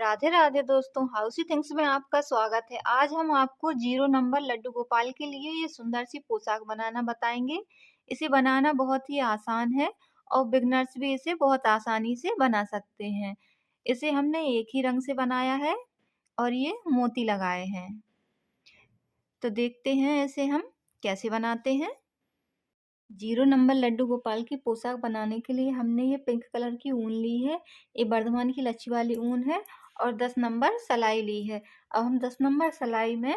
राधे राधे दोस्तों, हाउसी थिंग्स में आपका स्वागत है। आज हम आपको 0 नंबर लड्डू गोपाल के लिए ये सुंदर सी पोशाक बनाना बताएंगे। इसे बनाना बहुत ही आसान है और बिगनर्स भी इसे बहुत आसानी से बना सकते हैं। इसे हमने एक ही रंग से बनाया है और ये मोती लगाए हैं। तो देखते हैं इसे हम कैसे बनाते हैं। 0 नंबर लड्डू गोपाल की पोशाक बनाने के लिए हमने ये पिंक कलर की ऊन ली है। ये बर्धमान की लच्छी वाली ऊन है और 10 नंबर सलाई ली है। अब हम 10 नंबर सलाई में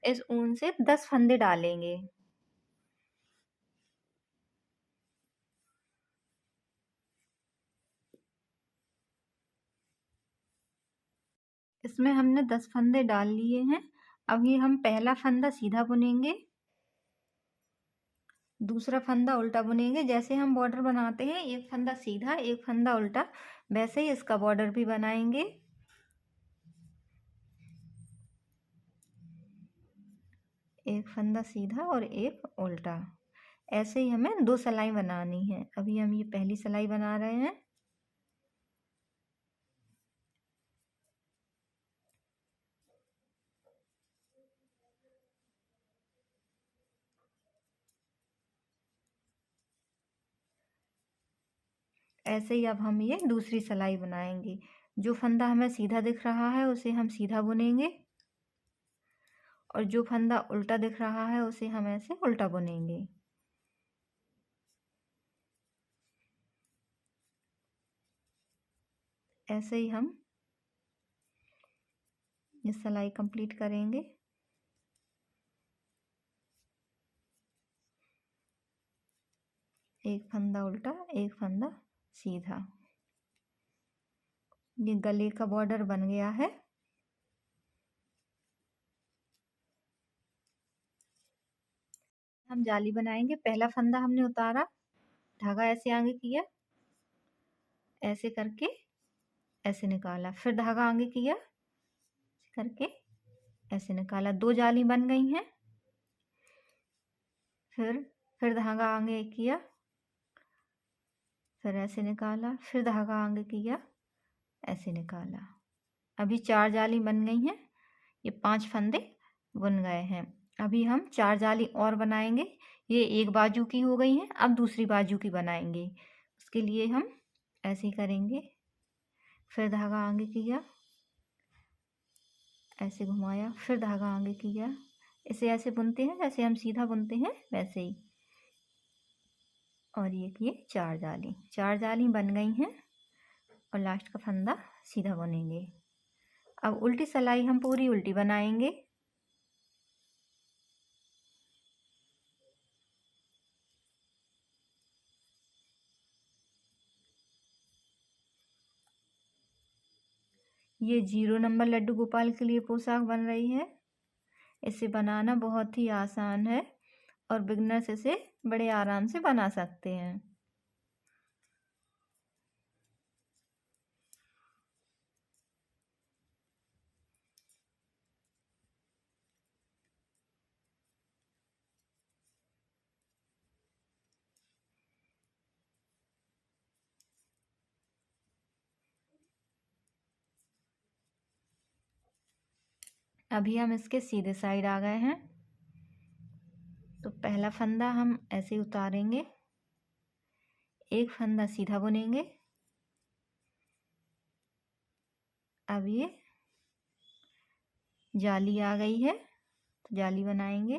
इस ऊन से 10 फंदे डालेंगे। इसमें हमने 10 फंदे डाल लिए हैं। अब ये हम पहला फंदा सीधा बुनेंगे, दूसरा फंदा उल्टा बुनेंगे। जैसे हम बॉर्डर बनाते हैं, एक फंदा सीधा एक फंदा उल्टा, वैसे ही इसका बॉर्डर भी बनाएंगे। एक फंदा सीधा और एक उल्टा, ऐसे ही हमें 2 सिलाई बनानी है। अभी हम ये पहली सिलाई बना रहे हैं। ऐसे ही अब हम ये दूसरी सिलाई बनाएंगे। जो फंदा हमें सीधा दिख रहा है उसे हम सीधा बुनेंगे और जो फंदा उल्टा दिख रहा है उसे हम ऐसे उल्टा बुनेंगे। ऐसे ही हम ये सिलाई कंप्लीट करेंगे। एक फंदा उल्टा एक फंदा सीधा। ये गले का बॉर्डर बन गया है। हम जाली बनाएंगे। पहला फंदा हमने उतारा, धागा ऐसे आगे किया, ऐसे करके ऐसे निकाला, फिर धागा आगे किया करके ऐसे निकाला। 2 जाली बन गई हैं। फिर धागा आगे किया, फिर ऐसे निकाला, फिर धागा आगे किया, ऐसे निकाला। अभी 4 जाली बन गई हैं। ये 5 फंदे बुन गए हैं। अभी हम 4 जाली और बनाएंगे। ये एक बाजू की हो गई हैं। अब दूसरी बाजू की बनाएंगे। उसके लिए हम ऐसे ही करेंगे। फिर धागा आगे किया, ऐसे घुमाया, फिर धागा आगे किया। इसे ऐसे बुनते हैं जैसे हम सीधा बुनते हैं वैसे ही। और ये 4 जाली बन गई हैं और लास्ट का फंदा सीधा बुनेंगे। अब उल्टी सिलाई हम पूरी उल्टी बनाएंगे। ये 0 नंबर लड्डू गोपाल के लिए पोशाक बन रही है। इसे बनाना बहुत ही आसान है और बिगनर्स इसे बड़े आराम से बना सकते हैं। अभी हम इसके सीधे साइड आ गए हैं। तो पहला फंदा हम ऐसे उतारेंगे, एक फंदा सीधा बुनेंगे। अब ये जाली आ गई है तो जाली बनाएंगे।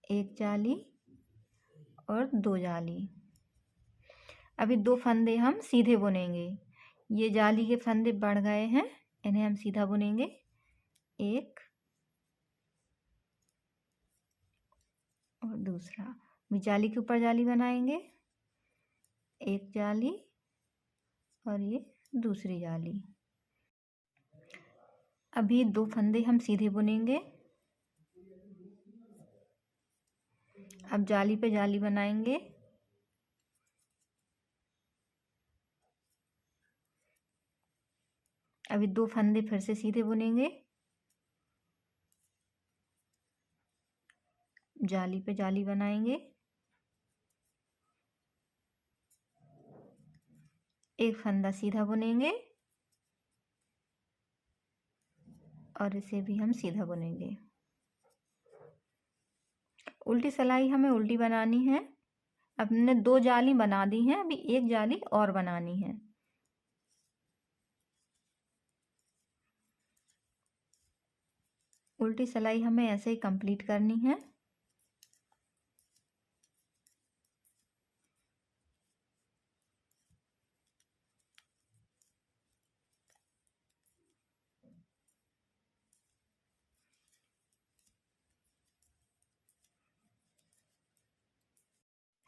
एक जाली और 2 जाली। अभी 2 फंदे हम सीधे बुनेंगे। ये जाली के फंदे बढ़ गए हैं, इन्हें हम सीधा बुनेंगे। एक और दूसरा। भी जाली के ऊपर जाली बनाएंगे। एक जाली और ये दूसरी जाली। अभी 2 फंदे हम सीधे बुनेंगे। अब जाली पे जाली बनाएंगे। अभी 2 फंदे फिर से सीधे बुनेंगे। जाली पे जाली बनाएंगे। एक फंदा सीधा बुनेंगे। और इसे भी हम सीधा बुनेंगे। उल्टी सिलाई हमें उल्टी बनानी है। हमने 2 जाली बना दी हैं, अभी 1 जाली और बनानी है। उल्टी सिलाई हमें ऐसे ही कंप्लीट करनी है।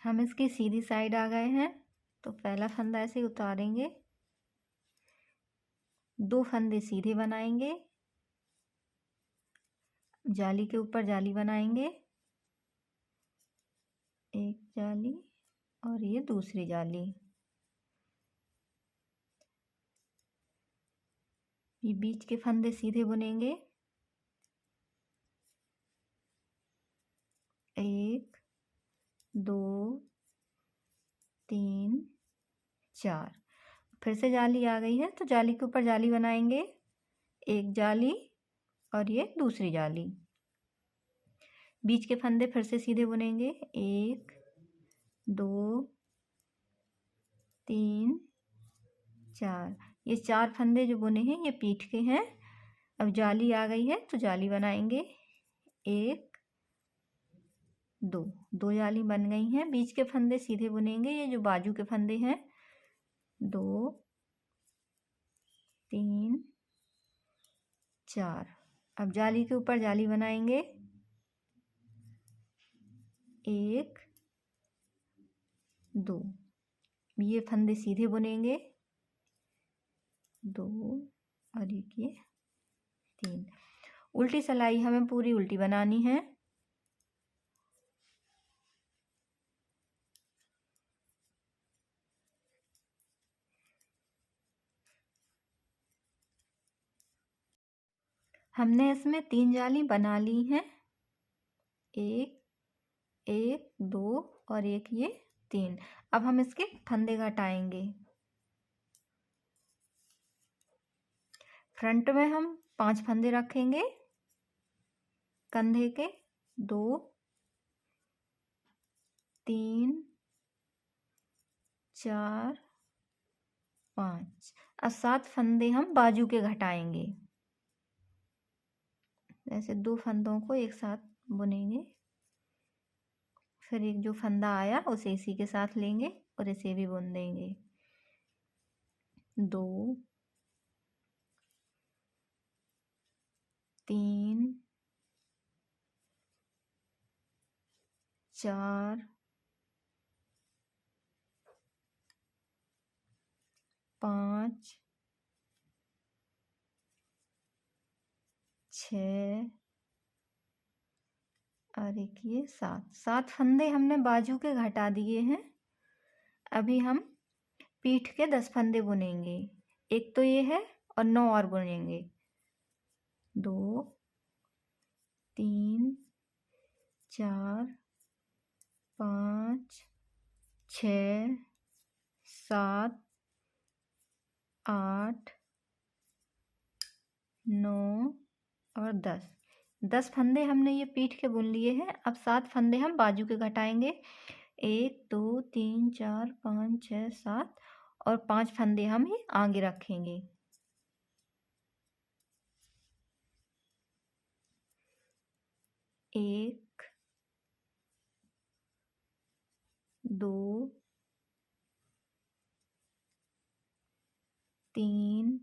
हम इसकी सीधी साइड आ गए हैं, तो पहला फंदा ऐसे ही उतारेंगे, 2 फंदे सीधे बनाएंगे, जाली के ऊपर जाली बनाएंगे, एक जाली और ये दूसरी जाली। ये बीच के फंदे सीधे बुनेंगे, 1 2 3 4। फिर से जाली आ गई है, तो जाली के ऊपर जाली बनाएंगे, एक जाली और ये दूसरी जाली। बीच के फंदे फिर से सीधे बुनेंगे, 1 2 3 4। ये 4 फंदे जो बुने हैं ये पीठ के हैं। अब जाली आ गई है, तो जाली बनाएंगे, 1 2 जाली बन गई हैं। बीच के फंदे सीधे बुनेंगे, ये जो बाजू के फंदे हैं, 2 3 4। अब जाली के ऊपर जाली बनाएंगे, 1 2। ये फंदे सीधे बुनेंगे, 2 और ये 3। उल्टी सिलाई हमें पूरी उल्टी बनानी है। हमने इसमें 3 जाली बना ली हैं, 1 1 2 और एक ये 3। अब हम इसके फंदे घटाएंगे। फ्रंट में हम 5 फंदे रखेंगे, कंधे के 2 3 4 5। अब 7 फंदे हम बाजू के घटाएंगे, जैसे 2 फंदों को एक साथ बुनेंगे, फिर एक जो फंदा आया उसे इसी के साथ लेंगे और इसे भी बुन देंगे, 2 3 4 5 6 और एक ये 7 फंदे हमने बाजू के घटा दिए हैं। अभी हम पीठ के 10 फंदे बुनेंगे, एक तो ये है और 9 और बुनेंगे, 2 3 4 5 6 7 8 9 और 10 फंदे हमने ये पीठ के बुन लिए हैं। अब 7 फंदे हम बाजू के घटाएंगे, 1 2 3 4 5 6 7 और 5 फंदे हम ये आगे रखेंगे। एक 2 3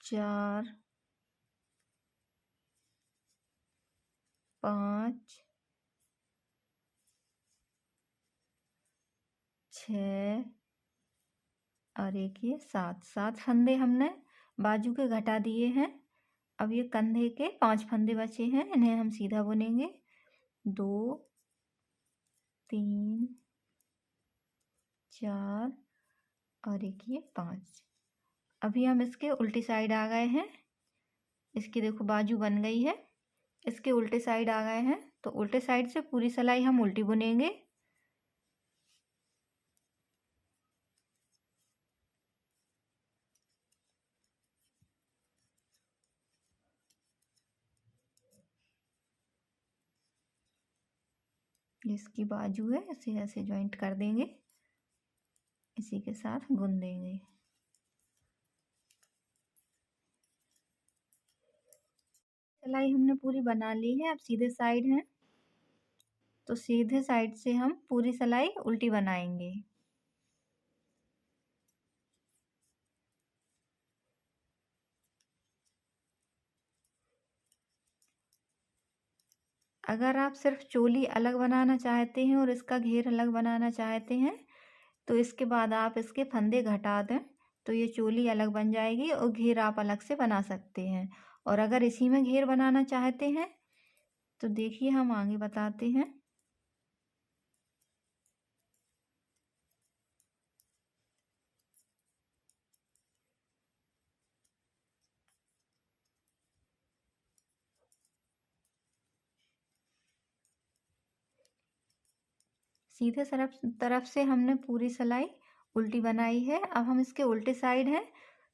4 5 6 और एक ये 7 फंदे हमने बाजू के घटा दिए हैं। अब ये कंधे के 5 फंदे बचे हैं, इन्हें हम सीधा बुनेंगे, 2 3 4 और एक ये 5। अभी हम इसके उल्टी साइड आ गए हैं, इसकी देखो बाजू बन गई है, इसके उल्टे साइड आ गए हैं, तो उल्टे साइड से पूरी सिलाई हम उल्टी बुनेंगे। इसकी बाजू है, इसे ऐसे जॉइंट कर देंगे, इसी के साथ बुन देंगे। सिलाई हमने पूरी बना ली है। अब सीधे साइड है तो सीधे साइड से हम पूरी सिलाई उल्टी बनाएंगे। अगर आप सिर्फ चोली अलग बनाना चाहते हैं और इसका घेर अलग बनाना चाहते हैं तो इसके बाद आप इसके फंदे घटा दें तो ये चोली अलग बन जाएगी और घेर आप अलग से बना सकते हैं। और अगर इसी में घेर बनाना चाहते हैं तो देखिए हम आगे बताते हैं। सीधे तरफ से हमने पूरी सिलाई उल्टी बनाई है। अब हम इसके उल्टे साइड हैं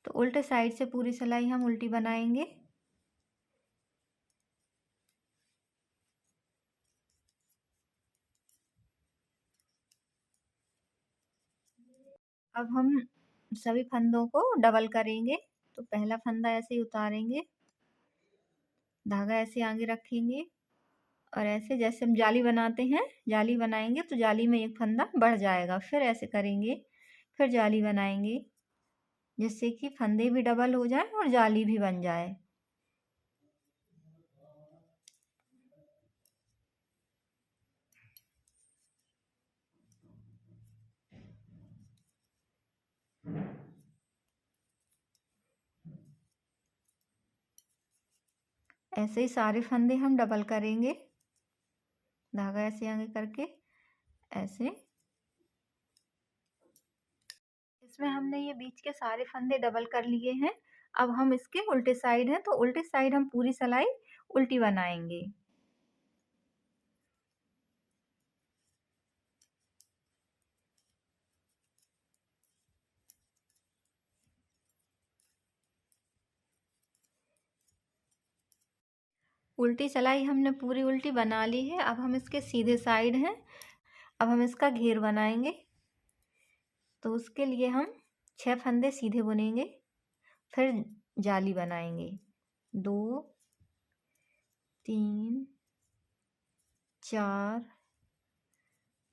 तो उल्टे साइड से पूरी सिलाई हम उल्टी बनाएंगे। अब हम सभी फंदों को डबल करेंगे। तो पहला फंदा ऐसे ही उतारेंगे, धागा ऐसे आगे रखेंगे और ऐसे जैसे हम जाली बनाते हैं, जाली बनाएंगे तो जाली में एक फंदा बढ़ जाएगा, फिर ऐसे करेंगे, फिर जाली बनाएंगे जिससे कि फंदे भी डबल हो जाए और जाली भी बन जाए। ऐसे ही सारे फंदे हम डबल करेंगे, धागा ऐसे आगे करके ऐसे। इसमें हमने ये बीच के सारे फंदे डबल कर लिए हैं। अब हम इसके उल्टे साइड हैं तो उल्टे साइड हम पूरी सिलाई उल्टी बनाएंगे। उल्टी सिलाई हमने पूरी उल्टी बना ली है। अब हम इसके सीधे साइड हैं, अब हम इसका घेर बनाएंगे। तो उसके लिए हम 6 फंदे सीधे बुनेंगे, फिर जाली बनाएंगे 2 3 4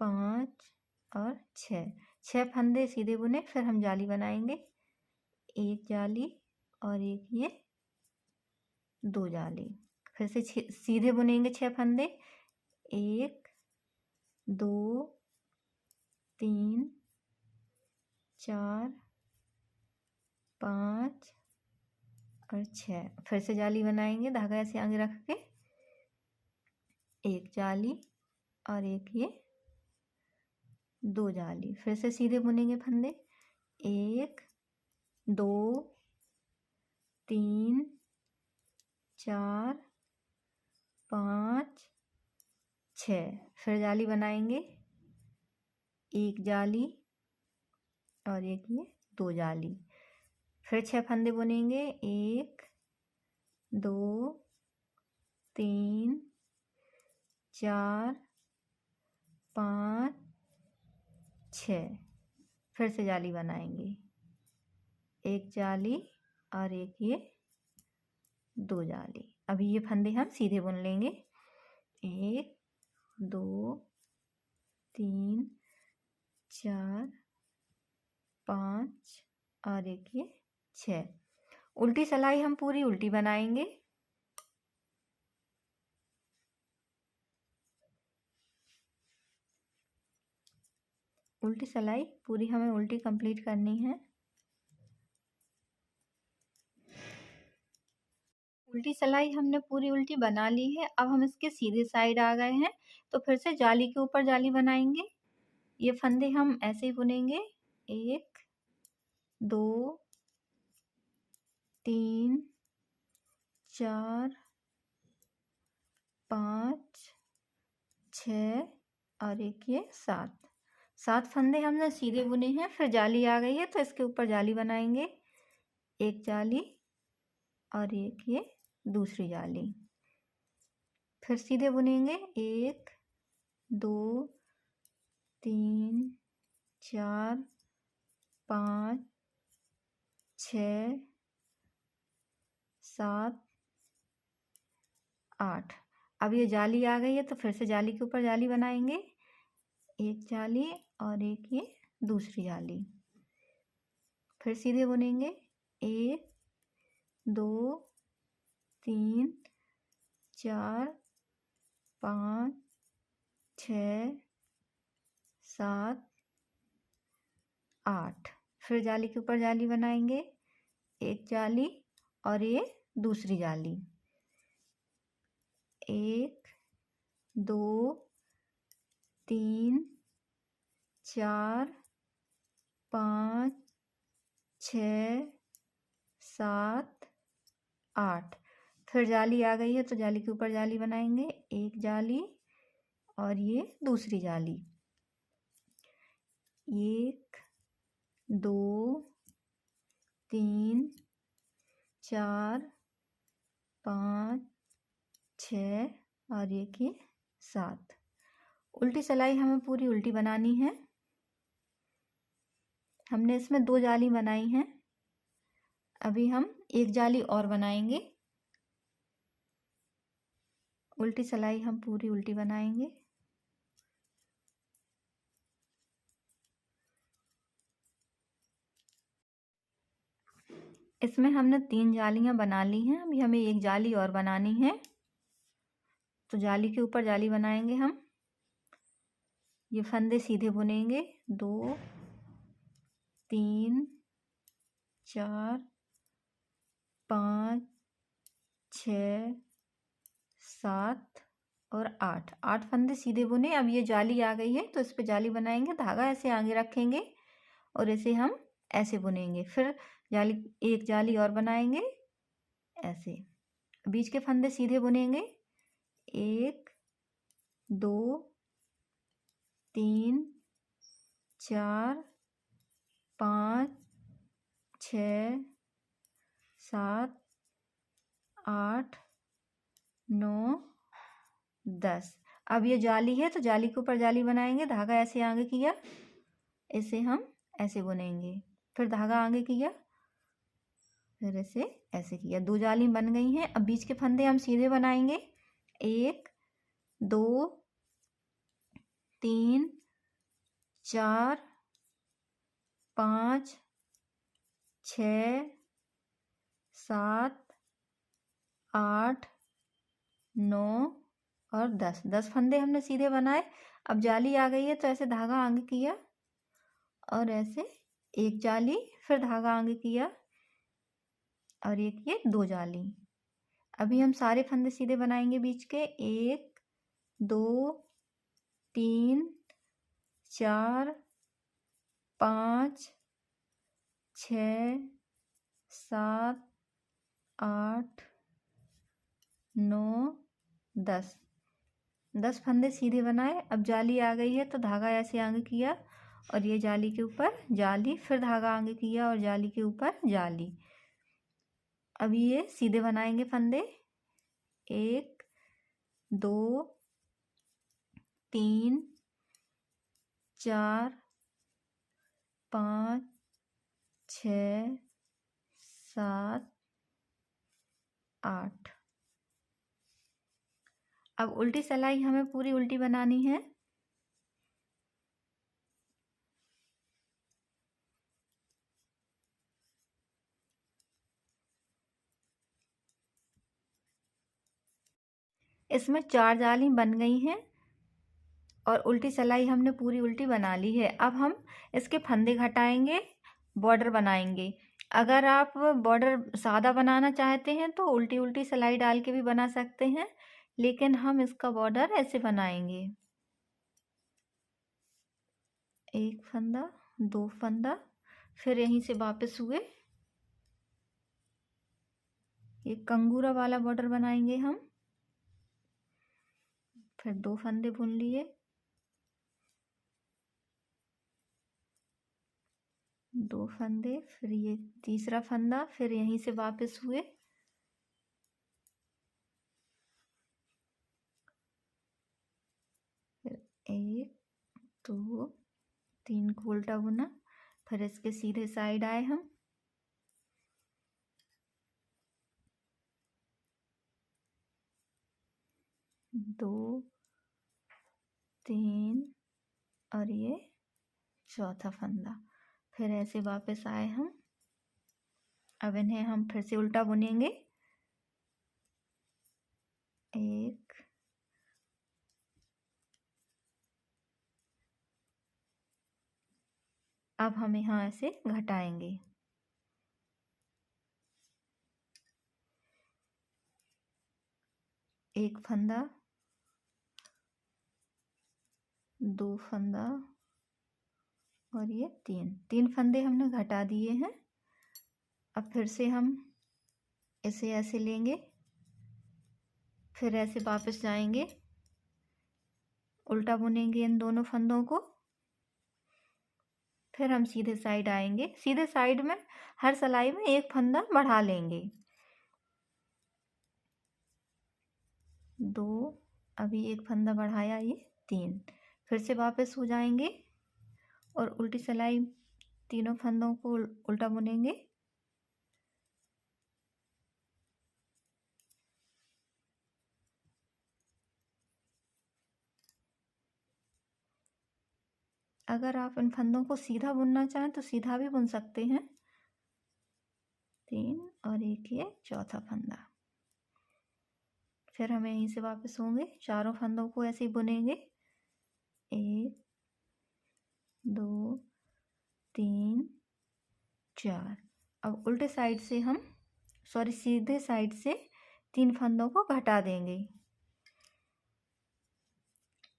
5 और 6 फंदे सीधे बुने, फिर हम जाली बनाएंगे, एक जाली और एक ये 2 जाली। फिर से सीधे बुनेंगे 6 फंदे, 1 2 3 4 5 और 6। फिर से जाली बनाएंगे, धागा ऐसे आगे रख के, एक जाली और एक ये 2 जाली। फिर से सीधे बुनेंगे फंदे, 1 2 3 4 5 6। फिर जाली बनाएंगे, एक जाली और एक ये 2 जाली। फिर 6 फंदे बुनेंगे, 1 2 3 4 5 6। फिर से जाली बनाएंगे, एक जाली और एक ये 2 जाली। अभी ये फंदे हम सीधे बुन लेंगे, 1 2 3 4 5 और एक ये 6। उल्टी सिलाई हम पूरी उल्टी बनाएंगे। उल्टी सिलाई पूरी हमें उल्टी कंप्लीट करनी है। उल्टी सिलाई हमने पूरी उल्टी बना ली है। अब हम इसके सीधे साइड आ गए हैं तो फिर से जाली के ऊपर जाली बनाएंगे। ये फंदे हम ऐसे ही बुनेंगे, 1 2 3 4 5 6 और एक ये 7 फंदे हमने सीधे बुने हैं। फिर जाली आ गई है तो इसके ऊपर जाली बनाएंगे, एक जाली और एक ये दूसरी जाली। फिर सीधे बुनेंगे, 1 2 3 4 5 6 7 8। अब ये जाली आ गई है तो फिर से जाली के ऊपर जाली बनाएंगे, एक जाली और एक ये दूसरी जाली। फिर सीधे बुनेंगे 1 2 3 4 5 6 7 8। फिर जाली के ऊपर जाली बनाएंगे, एक जाली और ये दूसरी जाली, 1 2 3 4 5 6 7 8। फिर जाली आ गई है तो जाली के ऊपर जाली बनाएंगे, एक जाली और ये दूसरी जाली, 1 2 3 4 5 6 और एक ये 7। उल्टी सिलाई हमें पूरी उल्टी बनानी है। हमने इसमें 2 जाली बनाई हैं, अभी हम एक जाली और बनाएंगे। उल्टी सिलाई हम पूरी उल्टी बनाएंगे। इसमें हमने 3 जालियां बना ली हैं, अभी हमें एक जाली और बनानी है। तो जाली के ऊपर जाली बनाएंगे हम, ये फंदे सीधे बुनेंगे, 2 3 4 5 6 7 और 8 फंदे सीधे बुने। अब ये जाली आ गई है तो इस पे जाली बनाएंगे, धागा ऐसे आगे रखेंगे और इसे हम ऐसे बुनेंगे। फिर जाली, एक जाली और बनाएंगे ऐसे, बीच के फंदे सीधे बुनेंगे, 1 2 3 4 5 6 7 8 9 10। अब ये जाली है तो जाली के ऊपर जाली बनाएंगे, धागा ऐसे आगे किया, इसे हम ऐसे बुनेंगे, फिर धागा आगे किया, फिर इसे ऐसे किया, 2 जाली बन गई हैं। अब बीच के फंदे हम सीधे बनाएंगे, 1 2 3 4 5 6 7 8 9 और 10 फंदे हमने सीधे बनाए। अब जाली आ गई है तो ऐसे धागा आगे किया और ऐसे एक जाली, फिर धागा आगे किया और एक ये 2 जाली। अभी हम सारे फंदे सीधे बनाएंगे बीच के, 1 2 3 4 5 6 7 8 9 10 फंदे सीधे बनाए। अब जाली आ गई है तो धागा ऐसे आगे किया और ये जाली के ऊपर जाली, फिर धागा आगे किया और जाली के ऊपर जाली। अब ये सीधे बनाएंगे फंदे, 1 2 3 4 5 6 7 8। अब उल्टी सिलाई हमें पूरी उल्टी बनानी है। इसमें 4 जाली बन गई हैं और उल्टी सिलाई हमने पूरी उल्टी बना ली है। अब हम इसके फंदे घटाएंगे, बॉर्डर बनाएंगे। अगर आप बॉर्डर सादा बनाना चाहते हैं तो उल्टी उल्टी सिलाई डाल के भी बना सकते हैं, लेकिन हम इसका बॉर्डर ऐसे बनाएंगे, 1 फंदा 2 फंदा, फिर यहीं से वापस हुए, ये कंगूरा वाला बॉर्डर बनाएंगे हम, फिर 2 फंदे बुन लिए, 2 फंदे, फिर ये तीसरा फंदा, फिर यहीं से वापस हुए, फिर 1 2 3 को उल्टा बुना, फिर इसके सीधे साइड आए हम, 2 3 और ये चौथा फंदा, फिर ऐसे वापस आए हम। अब इन्हें हम फिर से उल्टा बुनेंगे, 1 अब हम यहाँ ऐसे घटाएंगे, एक फंदा, 2 फंदा और ये 3 फंदे हमने घटा दिए हैं। अब फिर से हम इसे ऐसे लेंगे, फिर ऐसे वापस जाएंगे, उल्टा बुनेंगे इन दोनों फंदों को, फिर हम सीधे साइड आएंगे। सीधे साइड में हर सिलाई में एक फंदा बढ़ा लेंगे, 2 अभी एक फंदा बढ़ाया, ये 3, फिर से वापस हो जाएंगे और उल्टी सिलाई तीनों फंदों को उल्टा बुनेंगे, अगर आप इन फंदों को सीधा बुनना चाहें तो सीधा भी बुन सकते हैं, 3 और एक ये चौथा फंदा, फिर हम यहीं से वापस होंगे, चारों फंदों को ऐसे ही बुनेंगे, 1 2 3 4। अब उल्टे साइड से हम सीधे साइड से 3 फंदों को घटा देंगे,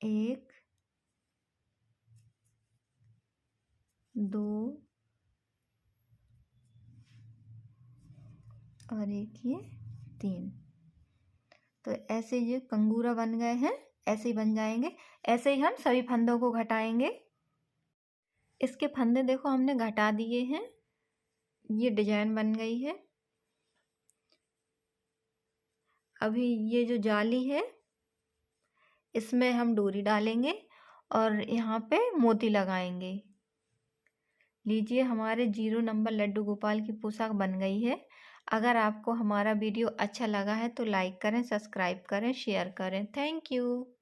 1 2 और एक ये 3। तो ऐसे ये कंगूरा बन गए हैं, ऐसे ही बन जाएंगे। ऐसे ही हम सभी फंदों को घटाएंगे। इसके फंदे देखो हमने घटा दिए हैं, ये डिजाइन बन गई है। अभी ये जो जाली है इसमें हम डोरी डालेंगे और यहाँ पे मोती लगाएंगे। लीजिए हमारे 0 नंबर लड्डू गोपाल की पोशाक बन गई है। अगर आपको हमारा वीडियो अच्छा लगा है तो लाइक करें, सब्सक्राइब करें, शेयर करें। Thank you.